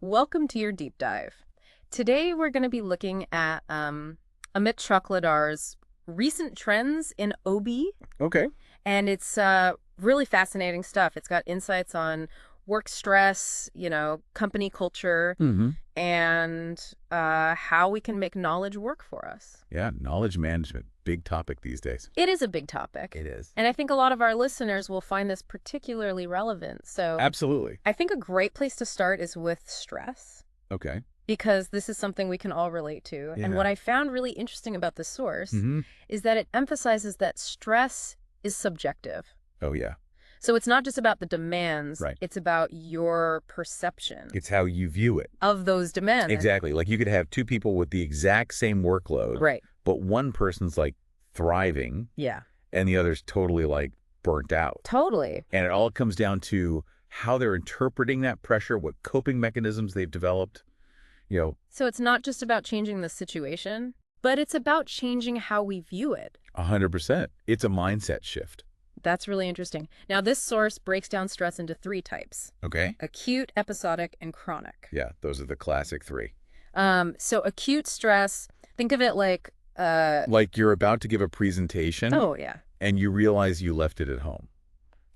Welcome to your deep dive. Today we're going to be looking at Amit Chokladar's recent trends in OB, Okay. and it's really fascinating stuff. It's got insights on work stress, company culture, Mm-hmm. and how we can make knowledge work for us. Yeah, knowledge management, big topic these days. It is a big topic, It is. and I think a lot of our listeners will find this particularly relevant. So Absolutely. I think a great place to start is with stress, Okay. because this is something we can all relate to. And Yeah. what I found really interesting about the source Mm-hmm. is that it emphasizes that stress is subjective. Oh, yeah. So it's not just about the demands, Right. it's about your perception It's how you view it. of those demands. Exactly. Like you could have two people with the exact same workload, Right. but one person's like thriving Yeah. and the other's totally like burnt out. Totally. And it all comes down to how they're interpreting that pressure, what coping mechanisms they've developed. So it's not just about changing the situation, but it's about changing how we view it. 100%. It's a mindset shift. That's really interesting. Now, this source breaks down stress into three types: Okay. acute, episodic, and chronic. Yeah, those are the classic three. So acute stress, think of it like Like you're about to give a presentation. oh, yeah. And you realize you left it at home.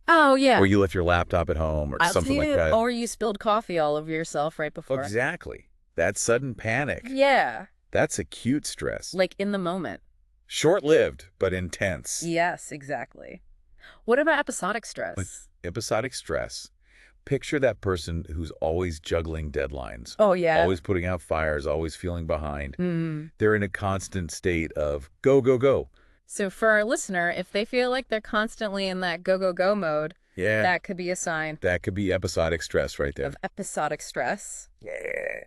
Oh, yeah. Or you left your laptop at home or something like that. Or you spilled coffee all over yourself right before. Exactly. That sudden panic. Yeah. That's acute stress. Like in the moment. Short-lived, but intense. Yes, exactly. What about episodic stress? Like episodic stress. Picture that person who's always juggling deadlines. Oh, yeah. Always putting out fires, always feeling behind. Hmm. They're in a constant state of go, go, go. So for our listener, if they feel like they're constantly in that go, go, go mode, Yeah. that could be a sign That could be episodic stress right there. of episodic stress. Yeah.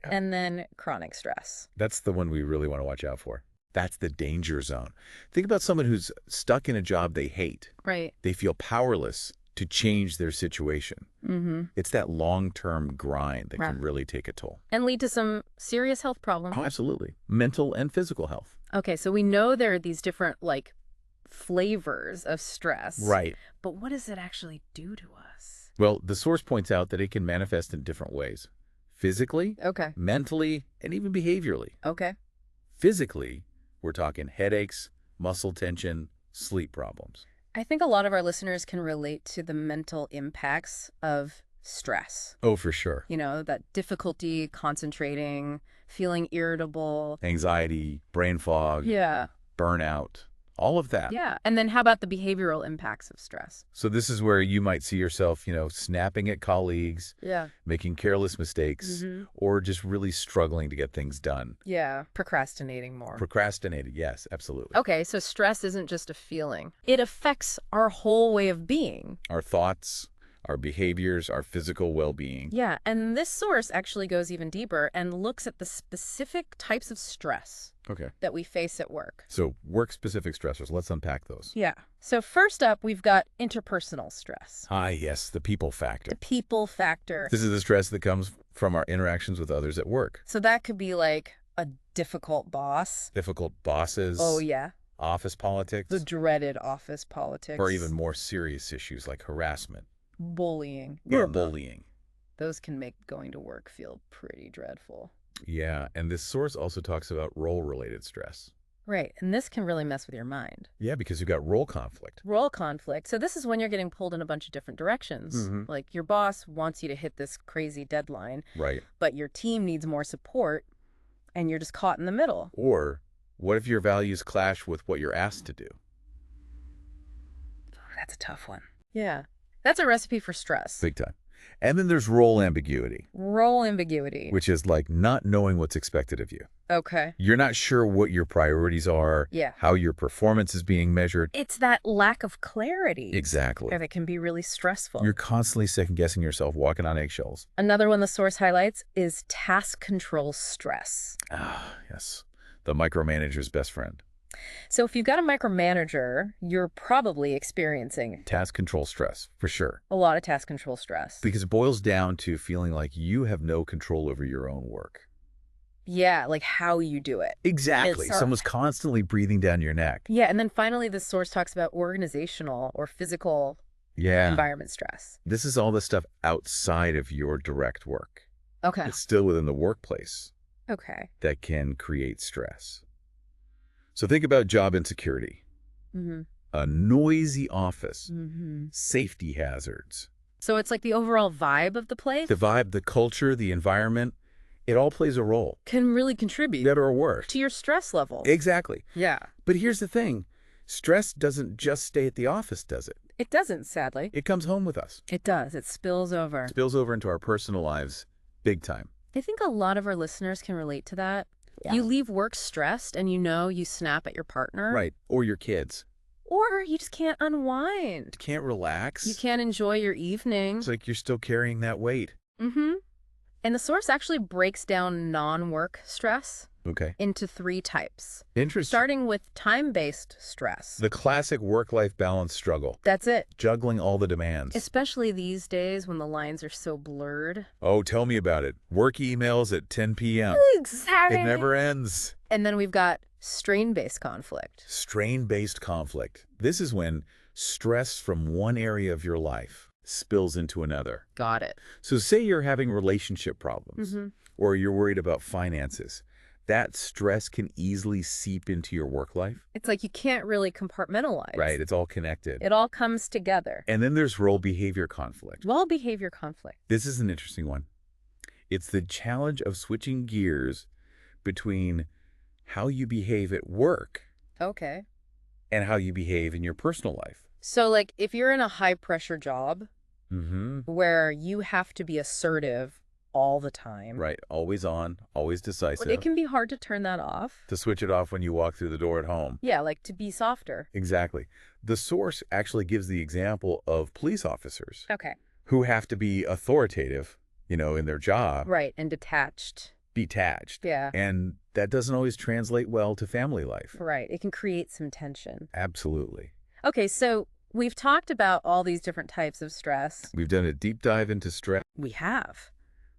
And then chronic stress. That's the one we really want to watch out for. That's the danger zone. Think about someone who's stuck in a job they hate. Right. They feel powerless to change their situation. Mm-hmm. It's that long-term grind that Right. can really take a toll. And lead to some serious health problems. Oh, absolutely. Mental and physical health. Okay, so we know there are these different, flavors of stress. Right. But what does it actually do to us? Well, the source points out that it can manifest in different ways. Physically, Okay. mentally, and even behaviorally. Okay. Physically, we're talking headaches, muscle tension, sleep problems. I think a lot of our listeners can relate to the mental impacts of stress. Oh, for sure. That difficulty concentrating, feeling irritable. Anxiety, brain fog, Yeah. burnout, all of that. Yeah. And then how about the behavioral impacts of stress? So this is where you might see yourself, snapping at colleagues, Yeah. making careless mistakes, Mhm. or just really struggling to get things done. Yeah. Procrastinating more. Procrastinating, yes, absolutely. Okay, so stress isn't just a feeling. It affects our whole way of being. Our thoughts, our behaviors, our physical well-being. Yeah, and this source actually goes even deeper and looks at the specific types of stress Okay. that we face at work. So work-specific stressors, let's unpack those. Yeah. So first up, we've got interpersonal stress. Ah, yes, the people The factor. people factor. This is the stress that comes from our interactions with others at work. So that could be like a difficult boss. Difficult bosses, Oh, yeah. office politics, The dreaded office politics. or even more serious issues like harassment bullying. or bullying. Those can make going to work feel pretty dreadful. Yeah, and this source also talks about role-related stress. Right, and this can really mess with your mind. Yeah, because you've got role conflict. Role conflict. So this is when you're getting pulled in a bunch of different directions. Mhm. Like your boss wants you to hit this crazy deadline, Right. but your team needs more support, and you're just caught in the middle. Or what if your values clash with what you're asked to do? That's a tough one. Yeah. That's a recipe for stress. Big time. And then there's role ambiguity, Role ambiguity. which is like not knowing what's expected of you. Okay. You're not sure what your priorities are, Yeah. how your performance is being measured. It's that lack of clarity. Exactly. That can be really stressful. You're constantly second-guessing yourself, walking on eggshells. Another one the source highlights is task control stress. Ah, yes. The micromanager's best friend. So if you've got a micromanager, you're probably experiencing Task control stress, for sure. a lot of task control stress. Because it boils down to feeling like you have no control over your own work. Yeah, like how you do it. Exactly. It's- Someone's constantly breathing down your neck. Yeah, and then finally, this source talks about organizational or physical Yeah. environment stress. This is all the stuff outside of your direct work. Okay. It's still within the workplace Okay. that can create stress. So think about job insecurity, Mm-hmm. a noisy office, Mm-hmm. safety hazards, So it's like the overall vibe of the place the vibe, the culture, the environment, it all plays a role, can really contribute better or worse. to your stress level. Exactly. Yeah. But here's the thing. Stress doesn't just stay at the office, does it? It doesn't, sadly. It comes home with us. It does. It spills over. Spills over into our personal lives big time. I think a lot of our listeners can relate to that. Yeah. You leave work stressed and you snap at your partner. Right. Or your kids. Or you just can't unwind. Can't relax. You can't enjoy your evening. It's like you're still carrying that weight. Mm-hmm. And the source actually breaks down non-work stress Okay. into 3 types, Interesting. starting with time-based stress. The classic work-life balance struggle. That's it. Juggling all the demands. Especially these days when the lines are so blurred. Oh, tell me about it. Work emails at 10 p.m. Exactly. It never ends. And then we've got strain-based conflict. Strain-based conflict. This is when stress from one area of your life spills into another. Got it. So say you're having relationship problems, Mm-hmm. or you're worried about finances. That stress can easily seep into your work life. It's like you can't really compartmentalize. Right, it's all connected. It all comes together. And then there's role behavior conflict. Well, behavior conflict. This is an interesting one. It's the challenge of switching gears between how you behave at work Okay. and how you behave in your personal life. So, like, if you're in a high-pressure job Mm-hmm. where you have to be assertive all the time, Right, always on, always decisive. it can be hard to turn that off. To switch it off when you walk through the door at home. Yeah, like to be softer. Exactly. The source actually gives the example of police officers Okay. who have to be authoritative, in their job, Right, and detached. detached. Yeah. And that doesn't always translate well to family life. Right. It can create some tension. Absolutely. Okay, so we've talked about all these different types of stress. We've done a deep dive into stress. We have.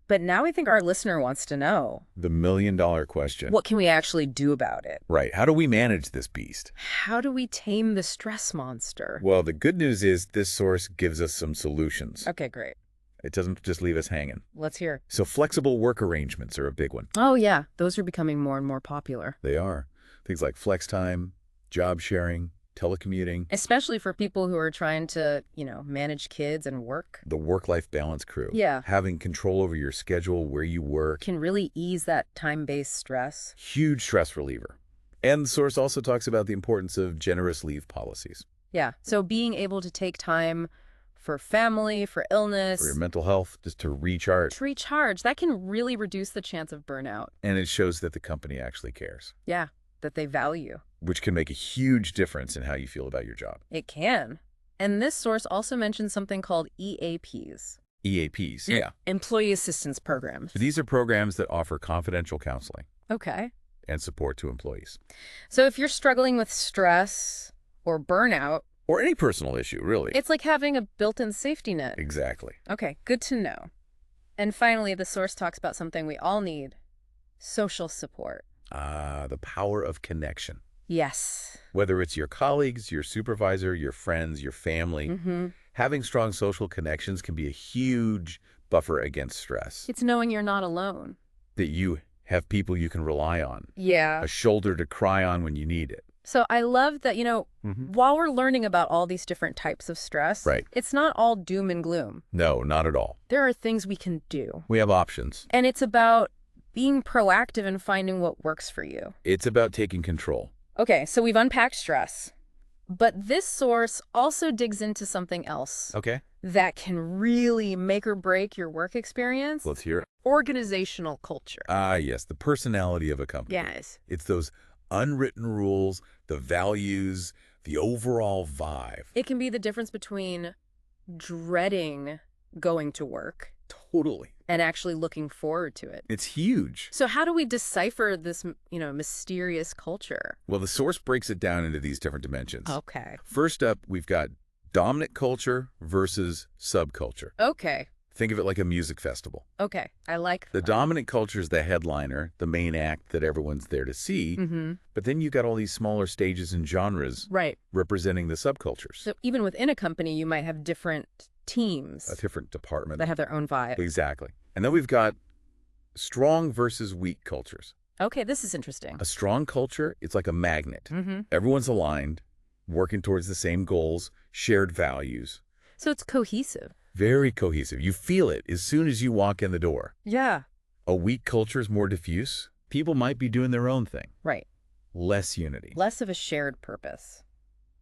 But now I think our listener wants to know, The million-dollar question. what can we actually do about it? Right. How do we manage this beast? How do we tame the stress monster? Well, the good news is this source gives us some solutions. Okay, great. It doesn't just leave us hanging. Let's hear. So flexible work arrangements are a big one. Oh, yeah. Those are becoming more and more popular. They are. Things like flex time, job sharing, telecommuting, Especially for people who are trying to, manage kids and work. the work-life balance crew. Yeah. Having control over your schedule, where you work. Can really ease that time-based stress. Huge stress reliever. And the source also talks about the importance of generous leave policies Yeah. So being able to take time for family, for illness, for your mental health, just to recharge. to recharge, that can really reduce the chance of burnout. And it shows that the company actually cares, Yeah. That they value. which can make a huge difference in how you feel about your job. It can. And this source also mentions something called EAPs. EAPs, yeah. Employee Assistance Programs. These are programs that offer confidential counseling Okay. and support to employees. So if you're struggling with stress or burnout, Or any personal issue, really. it's like having a built-in safety net. Exactly. Okay, good to know. And finally, the source talks about something we all need, social support. The power of connection. Yes. Whether it's your colleagues, your supervisor, your friends, your family, Mm-hmm. having strong social connections can be a huge buffer against stress. It's knowing you're not alone. That you have people you can rely on, Yeah. a shoulder to cry on when you need it. So I love that, Mhm. while we're learning about all these different types of stress, Right. it's not all doom and gloom. No, not at all. There are things we can do. We have options. And it's about being proactive and finding what works for you. It's about taking control. Okay, so we've unpacked stress. But this source also digs into something else Okay. that can really make or break your work experience. Let's hear it. Organizational culture. Yes, the personality of a company. Yes. It's those unwritten rules, the values, the overall vibe. It can be the difference between dreading going to work Totally. and actually looking forward to it. It's huge. So how do we decipher this, mysterious culture? Well, the source breaks it down into these different dimensions. Okay. First up, we've got dominant culture versus subculture. Okay. Think of it like a music festival. Okay. I like The that. dominant culture is the headliner, the main act that everyone's there to see. Mm-hmm. But then you got all these smaller stages and genres Right. representing the subcultures. So even within a company, you might have different teams A different department. that have their own vibe. Exactly. And then we've got Strong versus weak cultures. Okay, this is interesting. A strong culture, it's like a magnet. Mm-hmm. Everyone's aligned, working towards the same goals, shared values. So it's cohesive. Very cohesive. You feel it as soon as you walk in the door. Yeah. A weak culture is more diffuse. People might be doing their own thing. Right. Less unity. Less of a shared purpose.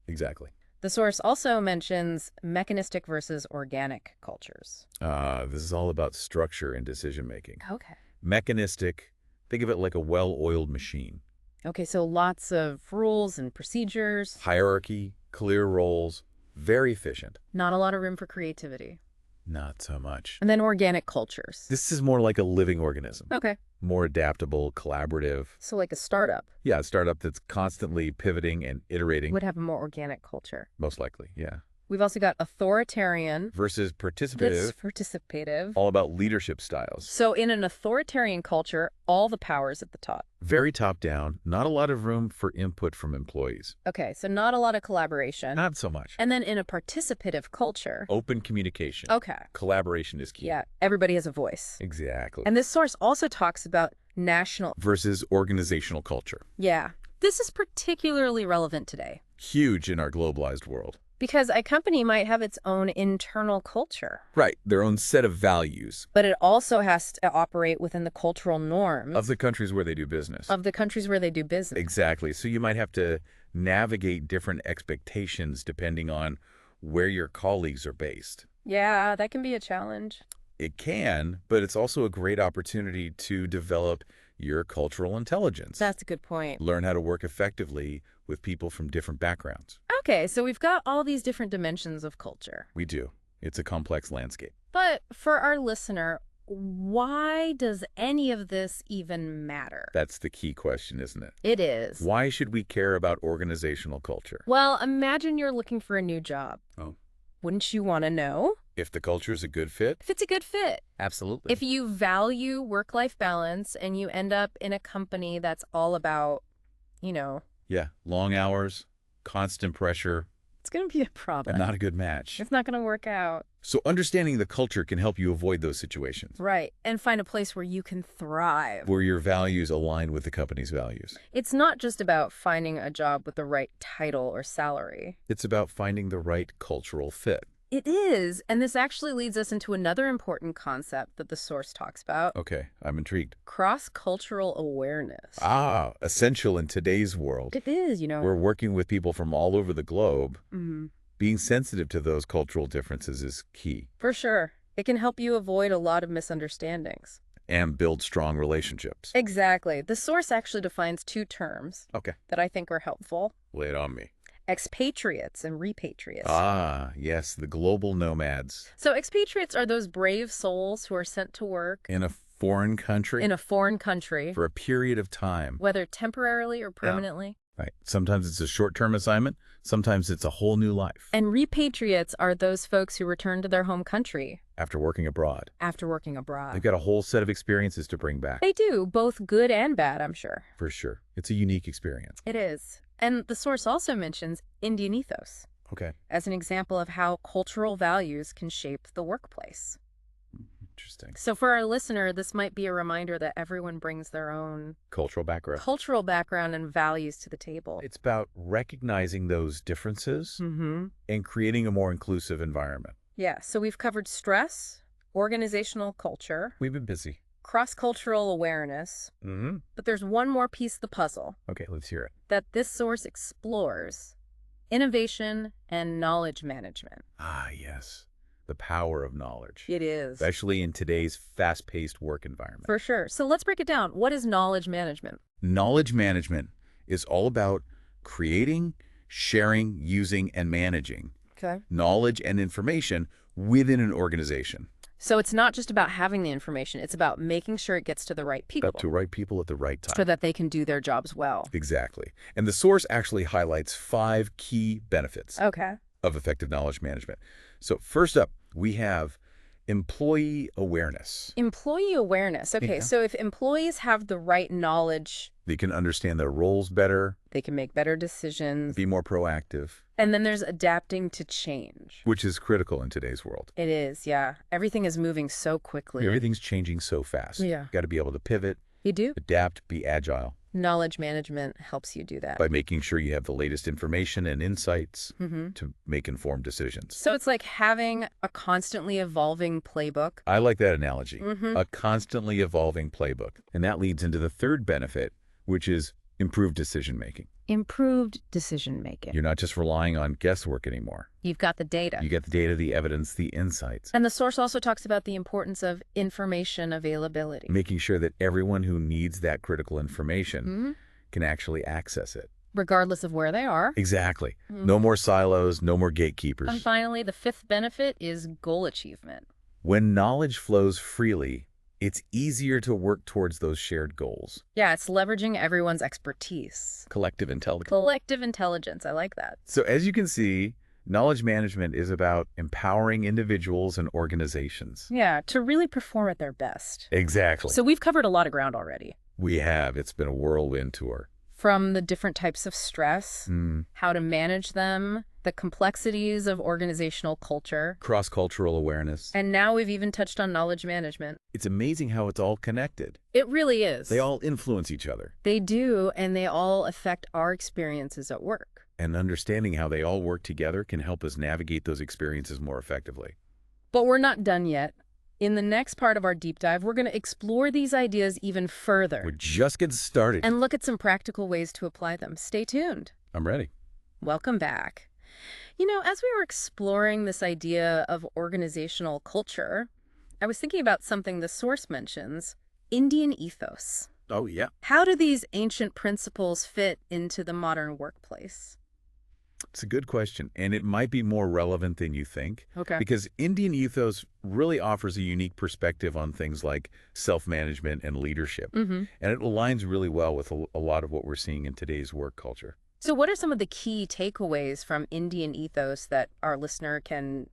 Exactly. The source also mentions mechanistic versus organic cultures. This is all about structure and decision-making. Okay. Mechanistic, think of it like a well-oiled machine. Okay, so lots of rules and procedures. Hierarchy, clear roles, very efficient. Not a lot of room for creativity. Not so much. And then organic cultures. This is more like a living organism. Okay. More adaptable, collaborative. So like a startup Yeah, a startup that's constantly pivoting and iterating. would have a more organic culture. Most likely, yeah. We've also got authoritarian. Versus That's participative, participative. all about leadership styles. So in an authoritarian culture, all the power's at the top. Very top-down, not a lot of room for input from employees. Okay, so not a lot of collaboration. Not so much. And then in a participative culture. Open communication. Okay. Collaboration is key. Yeah, everybody has a voice. Exactly. And this source also talks about national. Versus organizational culture. Yeah. This is particularly relevant today Huge in our globalized world. because a company might have its own internal culture, Right, their own set of values but it also has to operate within the cultural norms of the countries where they do business. of the countries where they do business. Exactly. So you might have to navigate different expectations depending on where your colleagues are based. Yeah, that can be a challenge. It can, but it's also a great opportunity to develop your cultural intelligence. That's a good point. Learn how to work effectively with people from different backgrounds. Okay, so we've got all these different dimensions of culture. We do. It's a complex landscape. But for our listener, why does any of this even matter? That's the key question, isn't it? It is. Why should we care about organizational culture? Well, imagine you're looking for a new job. Oh. Wouldn't you want to know If the culture's a good fit? if it's a good fit? Absolutely. If you value work-life balance and you end up in a company that's all about, Yeah, long hours, constant pressure, it's going to be a problem. and not a good match. It's not going to work out. So understanding the culture can help you avoid those situations Right. And find a place where you can thrive. where your values align with the company's values. It's not just about finding a job with the right title or salary. It's about finding the right cultural fit. It is. And this actually leads us into another important concept that the source talks about. Okay, I'm intrigued. Cross-cultural awareness. Essential in today's world. It is, We're working with people from all over the globe. Mhm. Being sensitive to those cultural differences is key, For sure. It can help you avoid a lot of misunderstandings. and build strong relationships. Exactly. The source actually defines two terms Okay, that I think are helpful. lay it on me. Expatriates and repatriates. Yes, the global nomads So expatriates are those brave souls who are sent to work in a foreign country in a foreign country, for a period of time. whether temporarily or permanently. Right. Sometimes it's a short-term assignment. Sometimes it's a whole new life And repatriates are those folks who return to their home country after working abroad. after working abroad. They've got a whole set of experiences to bring back, They do, both good and bad, I'm sure. for sure. It's a unique experience. It is. And the source also mentions Indian ethos Okay. as an example of how cultural values can shape the workplace. Interesting. So for our listener, this might be a reminder that everyone brings their own Cultural background. cultural background and values to the table. It's about recognizing those differences Mm-hmm. and creating a more inclusive environment. Yeah, so we've covered stress, organizational culture, We've been busy. cross-cultural awareness, Mm-hmm. but there's one more piece of the puzzle Okay, let's hear it. that this source explores: innovation and knowledge management. Yes. The power of knowledge, It is. especially in today's fast-paced work environment. For sure. So let's break it down. What is knowledge management? Knowledge management is all about creating, sharing, using, and managing Okay. knowledge and information within an organization. So it's not just about having the information. It's about making sure it gets to the right people Up to right people at the right time. so that they can do their jobs well. Exactly. And the source actually highlights 5 key benefits Okay. of effective knowledge management. So first up, we have employee awareness. Employee awareness. Okay, Yeah. so if employees have the right knowledge, They can understand their roles better, they can make better decisions. be more proactive, And then there's adapting to change. which is critical in today's world. It is, yeah. Everything is moving so quickly. Everything's changing so fast. Yeah. Got to be able to pivot, You do? adapt, be agile Knowledge management helps you do that. by making sure you have the latest information and insights Mm-hmm. to make informed decisions. So it's like having a constantly evolving playbook. I like that analogy, Mm-hmm. a constantly evolving playbook. And that leads into the third benefit, which is improved decision-making. Improved decision making. You're not just relying on guesswork anymore. You've got the data. You get the data, the evidence, the insights, And the source also talks about the importance of information availability. making sure that everyone who needs that critical information Hmm. can actually access it. Regardless of where they are. Exactly. Mhm. No more silos, no more gatekeepers. And finally, the fifth benefit is goal achievement. When knowledge flows freely, it's easier to work towards those shared goals. Yeah, it's leveraging everyone's expertise. Collective intelligence. Collective intelligence. I like that. So as you can see, knowledge management is about empowering individuals and organizations. Yeah, to really perform at their best. Exactly. So we've covered a lot of ground already. We have. It's been a whirlwind tour. From the different types of stress, Mm. how to manage them, the complexities of organizational culture, Cross-cultural awareness. and now we've even touched on knowledge management. It's amazing how it's all connected. It really is. They all influence each other. They do, and they all affect our experiences at work. And understanding how they all work together can help us navigate those experiences more effectively. But we're not done yet. In the next part of our deep dive, we're going to explore these ideas even further We're just getting started. and look at some practical ways to apply them. Stay tuned. I'm ready. Welcome back. You know, as we were exploring this idea of organizational culture, I was thinking about something the source mentions, Indian ethos. Oh, yeah. How do these ancient principles fit into the modern workplace? It's a good question, and it might be more relevant than you think, Okay. because Indian ethos really offers a unique perspective on things like self-management and leadership, Mm-hmm. and it aligns really well with a lot of what we're seeing in today's work culture. So what are some of the key takeaways from Indian ethos that our listener can,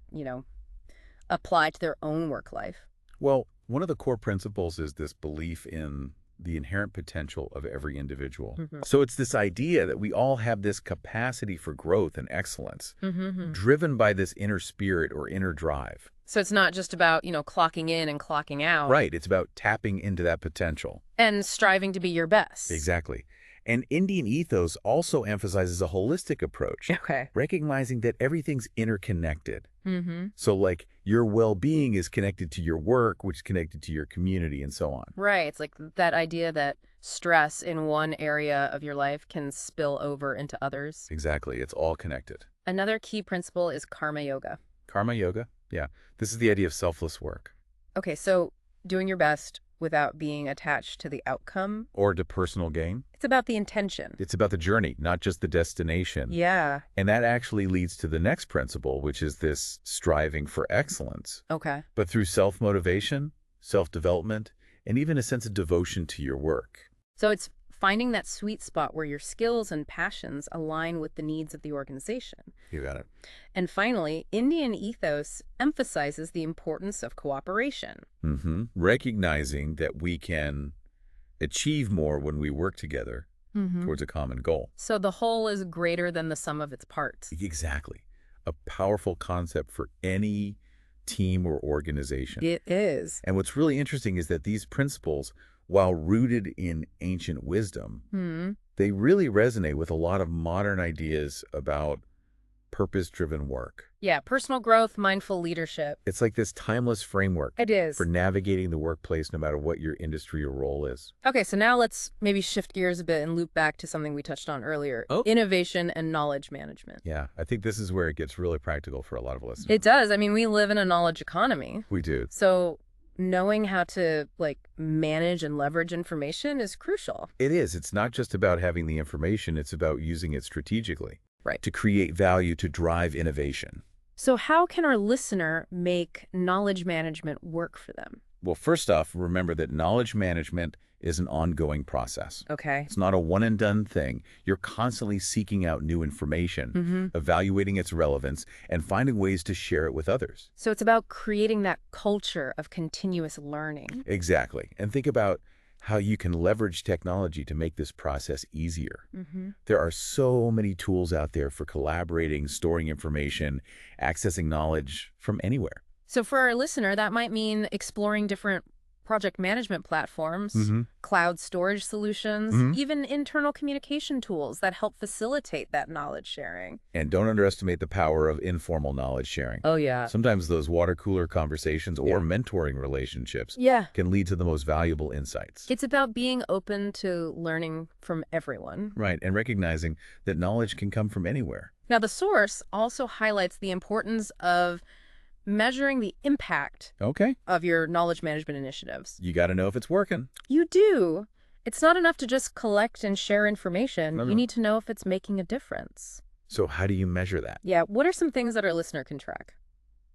apply to their own work life? Well, one of the core principles is this belief in the inherent potential of every individual. Mhm. So it's this idea that we all have this capacity for growth and excellence, Mm-hmm. driven by this inner spirit or inner drive. So it's not just about, clocking in and clocking out. Right. It's about tapping into that potential. And striving to be your best. Exactly. And Indian ethos also emphasizes a holistic approach, Okay. recognizing that everything's interconnected. Mm-hmm. So like your well-being is connected to your work, which is connected to your community and so on. Right. It's like that idea that stress in one area of your life can spill over into others. Exactly. It's all connected. Another key principle is karma yoga. Karma yoga. Yeah. This is the idea of selfless work Okay, so doing your best without being attached to the outcome. or to personal gain. It's about the intention. It's about the journey, not just the destination. Yeah. And that actually leads to the next principle, which is this striving for excellence, Okay. but through self-motivation, self-development, and even a sense of devotion to your work. So it's finding that sweet spot where your skills and passions align with the needs of the organization. You got it. And finally, Indian ethos emphasizes the importance of cooperation. Recognizing that we can achieve more when we work together towards a common goal. So the whole is greater than the sum of its parts. Exactly. A powerful concept for any team or organization. It is. And what's really interesting is that these principles, while rooted in ancient wisdom, they really resonate with a lot of modern ideas about purpose-driven work. Yeah, personal growth, mindful leadership. It's like this timeless framework It is. for navigating the workplace no matter what your industry or role is. Okay, so now let's maybe shift gears a bit and loop back to something we touched on earlier. Oh. Innovation and knowledge management. Yeah, I think this is where it gets really practical for a lot of listeners. It does. I mean, we live in a knowledge economy. We do. So knowing how to manage and leverage information is crucial. It is. It's not just about having the information. It's about using it strategically. Right. To create value, to drive innovation. So how can our listener make knowledge management work for them? Well, first off, remember that knowledge management is an ongoing process. Okay. It's not a one-and-done thing. You're constantly seeking out new information, evaluating its relevance, and finding ways to share it with others. So it's about creating that culture of continuous learning. Exactly. And think about how you can leverage technology to make this process easier. There are so many tools out there for collaborating, storing information, accessing knowledge from anywhere. So for our listener, that might mean exploring different project management platforms, cloud storage solutions, even internal communication tools that help facilitate that knowledge sharing. And don't underestimate the power of informal knowledge sharing. Oh, yeah. Sometimes those water cooler conversations or mentoring relationships Yeah. can lead to the most valuable insights. It's about being open to learning from everyone. Right, and recognizing that knowledge can come from anywhere. Now, the source also highlights the importance of measuring the impact Okay, of your knowledge management initiatives. you got to know if it's working. You do. It's not enough to just collect and share information. No. You need to know if it's making a difference. So how do you measure that? Yeah, what are some things that our listener can track?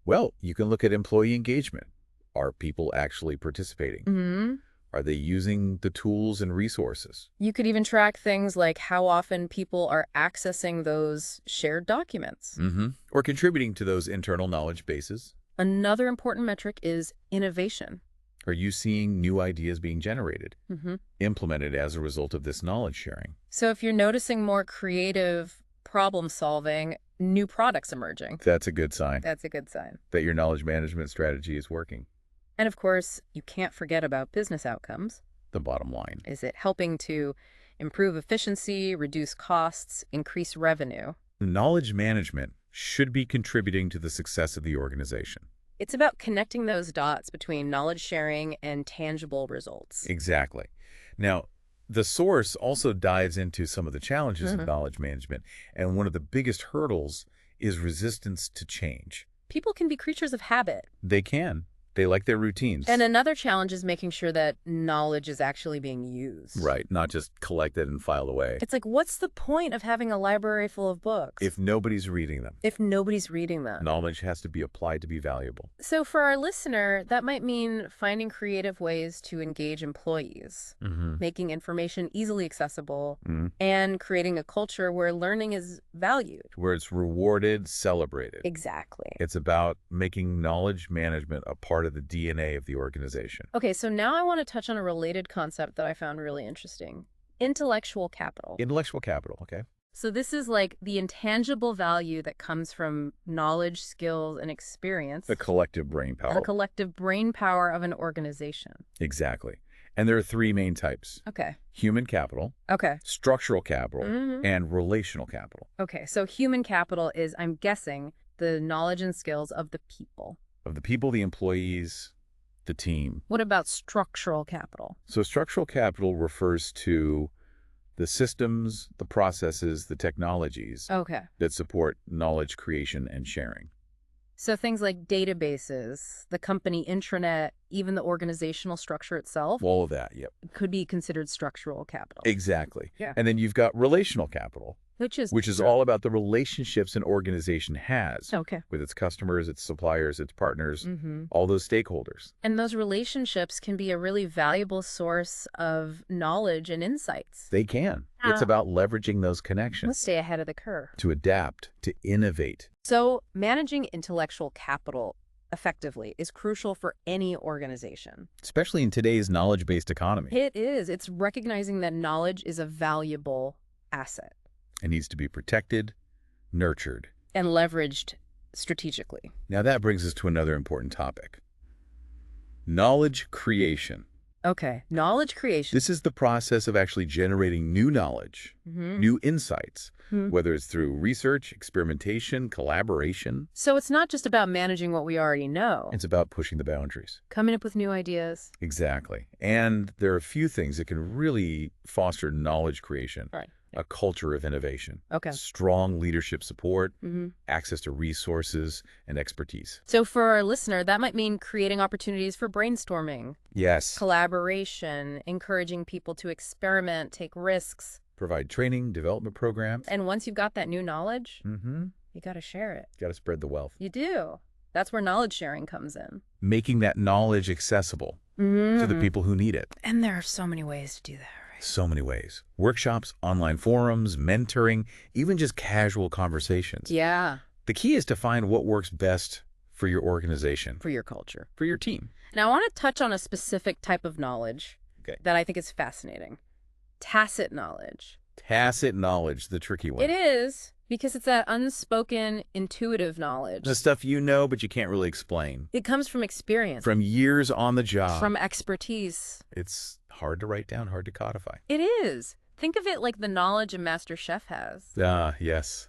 Well, you can look at employee engagement. Are people actually participating? Are they using the tools and resources? You could even track things like how often people are accessing those shared documents. Or contributing to those internal knowledge bases? Another important metric is innovation. Are you seeing new ideas being generated, implemented as a result of this knowledge sharing? So if you're noticing more creative problem solving, new products emerging, That's a good sign that's a good sign. that your knowledge management strategy is working. And of course, you can't forget about business outcomes. The bottom line. Is it helping to improve efficiency, reduce costs, increase revenue? Knowledge management should be contributing to the success of the organization. It's about connecting those dots between knowledge sharing and tangible results. Exactly. Now, the source also dives into some of the challenges of knowledge management, and one of the biggest hurdles is resistance to change. People can be creatures of habit. They can. They like their routines. And another challenge is making sure that knowledge is actually being used. Right, not just collected and filed away. It's like, what's the point of having a library full of books If nobody's reading them, if nobody's reading them? knowledge has to be applied to be valuable. So for our listener, that might mean finding creative ways to engage employees, making information easily accessible, and creating a culture where learning is valued. Where it's rewarded, celebrated. Exactly. It's about making knowledge management a part of the DNA of the organization. Okay, so now I want to touch on a related concept that I found really interesting. Intellectual capital. Intellectual capital, okay? So this is like the intangible value that comes from knowledge, skills, and experience. The collective brain power. The collective brain power of an organization. Exactly. And there are three main types. Okay. Human capital, Okay. structural capital, and relational capital. Okay, so human capital is, I'm guessing, the knowledge and skills of the people. Of the people, the employees, the team. What about structural capital? So structural capital refers to the systems, the processes, the technologies Okay. that support knowledge creation and sharing. So things like databases, the company intranet, even the organizational structure itself All of that, yep. could be considered structural capital. Exactly. Yeah. And then you've got relational capital, Which is all about the relationships an organization has Okay. with its customers, its suppliers, its partners, Mm-hmm. all those stakeholders. And those relationships can be a really valuable source of knowledge and insights. They can. It's about leveraging those Let's connections stay ahead of the curve. to adapt, to innovate. So managing intellectual capital effectively is crucial for any organization. Especially in today's knowledge-based economy. It is. It's recognizing that knowledge is a valuable asset It needs to be protected, nurtured. and leveraged strategically. Now that brings us to another important topic. Knowledge creation. Okay. Knowledge creation. This is the process of actually generating new knowledge, new insights, whether it's through research, experimentation, collaboration. So it's not just about managing what we already know. It's about pushing the boundaries. Coming up with new ideas. Exactly. And there are a few things that can really foster knowledge creation. Right. A culture of innovation. Okay. Strong leadership support, access to resources and expertise. So for our listener, that might mean creating opportunities for brainstorming, Yes. collaboration, encouraging people to experiment, take risks. Provide training, development programs. And once you've got that new knowledge, Mm-hmm. you got to share it. Got to spread the wealth. You do. That's where knowledge sharing comes in. Making that knowledge accessible to the people who need it. And there are so many ways to do that, right? So many ways. Workshops, online forums, mentoring, even just casual conversations. Yeah. The key is to find what works best for your organization, For your culture. for your team. Now, I want to touch on a specific type of knowledge that I think is fascinating. Tacit knowledge. Tacit knowledge, the tricky one. It is, because it's that unspoken, intuitive knowledge. The stuff you know, but you can't really explain. It comes from experience. From years on the job. From expertise. It's hard to write down, hard to codify. It is. Think of it like the knowledge a master chef has. Yes.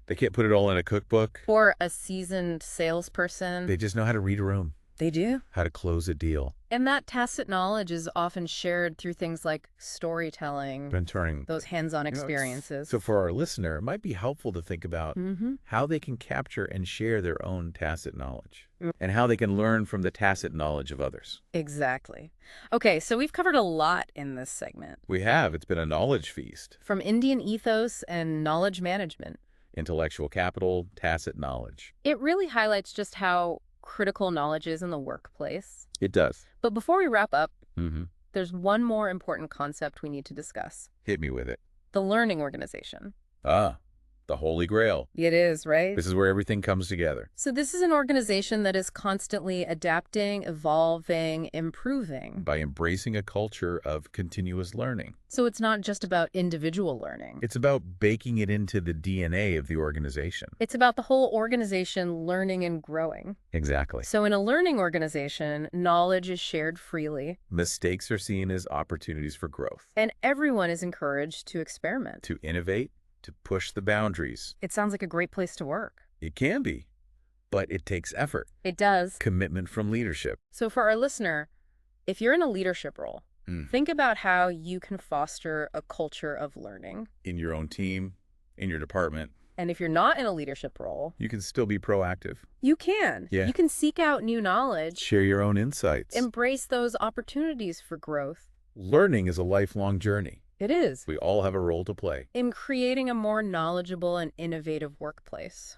They can't put it all in a cookbook. Or a seasoned salesperson. They just know how to read a room, They do. how to close a deal. And that tacit knowledge is often shared through things like storytelling, Mentoring. those hands-on experiences. So for our listener, it might be helpful to think about Mm-hmm. how they can capture and share their own tacit knowledge and how they can learn from the tacit knowledge of others. Exactly. Okay, so we've covered a lot in this segment. We have. It's been a knowledge feast. From Indian ethos and knowledge management. Intellectual capital, tacit knowledge. It really highlights just how critical knowledge is in the workplace. It does. But before we wrap up, Mm-hmm. there's one more important concept we need to discuss. Hit me with it. The learning organization. The Holy Grail. It is, right? This is where everything comes together. So this is an organization that is constantly adapting, evolving, improving. By embracing a culture of continuous learning. So it's not just about individual learning. It's about baking it into the DNA of the organization. It's about the whole organization learning and growing. Exactly. So in a learning organization, knowledge is shared freely, Mistakes are seen as opportunities for growth. and everyone is encouraged to experiment. To innovate, to push the boundaries. It sounds like a great place to work. It can be, but it takes effort. It does. Commitment from leadership. So for our listener, if you're in a leadership role, think about how you can foster a culture of learning. In your own team, in your department. And if you're not in a leadership role, You can still be proactive. you can. Yeah. You can seek out new knowledge, Share your own insights. embrace those opportunities for growth. Learning is a lifelong journey. It is. We all have a role to play. In creating a more knowledgeable and innovative workplace.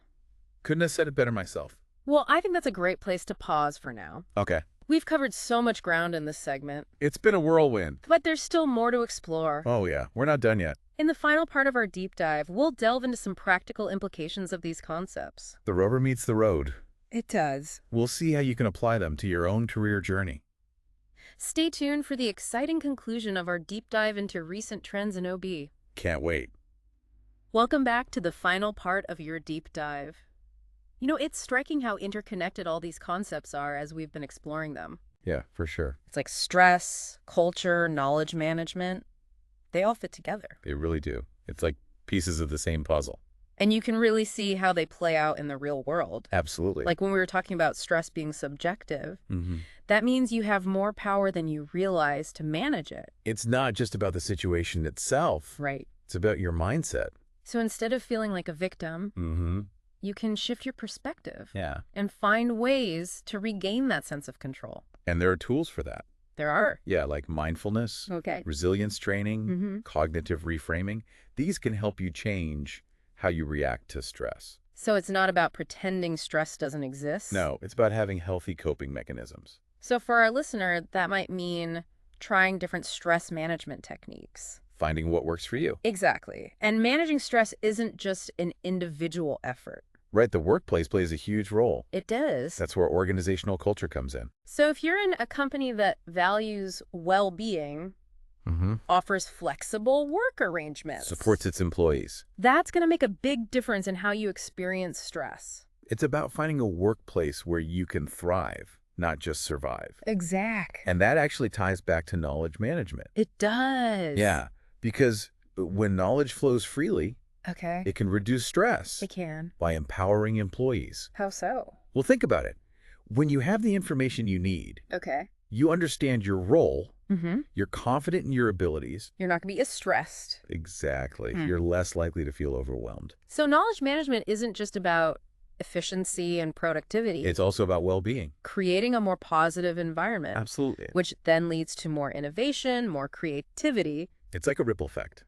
Couldn't have said it better myself. Well, I think that's a great place to pause for now. Okay. We've covered so much ground in this segment, It's been a whirlwind. but there's still more to explore. Oh yeah, we're not done yet. In the final part of our deep dive, we'll delve into some practical implications of these concepts. The rubber meets the road. It does. We'll see how you can apply them to your own career journey. Stay tuned for the exciting conclusion of our deep dive into recent trends in OB. Can't wait. Welcome back to the final part of your deep dive. You know, it's striking how interconnected all these concepts are as we've been exploring them. Yeah, for sure. It's like stress, culture, knowledge management. They all fit together. They really do. It's like pieces of the same puzzle. And you can really see how they play out in the real world. Absolutely. Like when we were talking about stress being subjective, Mhm. that means you have more power than you realize to manage it. It's not just about the situation itself. Right. It's about your mindset. So instead of feeling like a victim, Mm-hmm. you can shift your perspective Yeah. and find ways to regain that sense of control. And there are tools for that. There are. Yeah, like mindfulness, Okay. resilience training, Mm-hmm. cognitive reframing. These can help you change how you react to stress. So it's not about pretending stress doesn't exist? No, it's about having healthy coping mechanisms. So for our listener, that might mean trying different stress management techniques. Finding what works for you. Exactly. And managing stress isn't just an individual effort. Right, the workplace plays a huge role. It does. That's where organizational culture comes in. So if you're in a company that values well-being, Mm-hmm. offers flexible work arrangements, Supports its employees. that's going to make a big difference in how you experience stress. It's about finding a workplace where you can thrive, not just survive. Exact. And that actually ties back to knowledge management. It does. Yeah, because when knowledge flows freely, Okay. it can reduce stress It can. by empowering employees. How so? Well, think about it. When you have the information you need, Okay. you understand your role, Mm-hmm. you're confident in your abilities. You're not going to be as stressed. Exactly. Hmm. You're less likely to feel overwhelmed. So knowledge management isn't just about efficiency and productivity. It's also about well-being. creating a more positive environment, Absolutely. which then leads to more innovation, more creativity. It's like a ripple effect.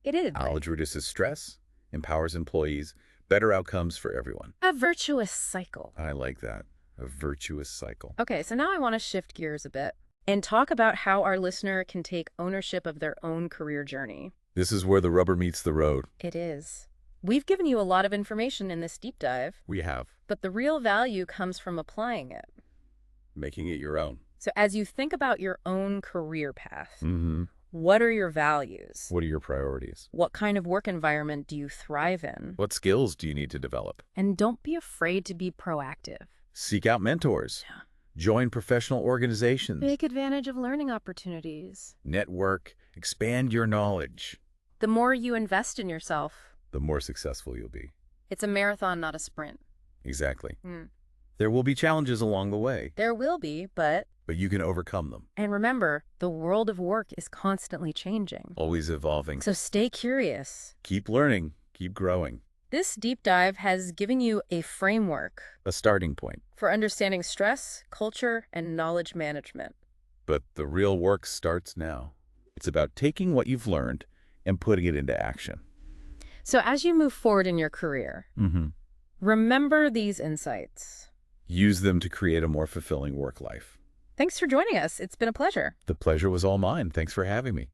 It is. Knowledge reduces stress, empowers employees, Better outcomes for everyone. A virtuous cycle. I like that. A virtuous cycle. Okay, so now I want to shift gears a bit and talk about how our listener can take ownership of their own career journey. This is where the rubber meets the road. It is. We've given you a lot of information in this deep dive, We have. but the real value comes from applying it. Making it your own. So as you think about your own career path, Mm-hmm. what are your values? What are your priorities? What kind of work environment do you thrive in? What skills do you need to develop? And don't be afraid to be proactive. Seek out mentors. Yeah. Join professional organizations. Take advantage of learning opportunities. Network. Expand your knowledge. The more you invest in yourself, The more successful you'll be. it's a marathon, not a sprint. Exactly. Mm. There will be challenges along the way, There will be, but... but you can overcome them. And remember, the world of work is constantly changing. Always evolving. So stay curious. Keep learning. Keep growing. This deep dive has given you a framework A starting point. for understanding stress, culture, and knowledge management. But the real work starts now. It's about taking what you've learned and putting it into action. So as you move forward in your career, Mm-hmm. remember these insights. Use them to create a more fulfilling work life. Thanks for joining us. It's been a pleasure. The pleasure was all mine. Thanks for having me.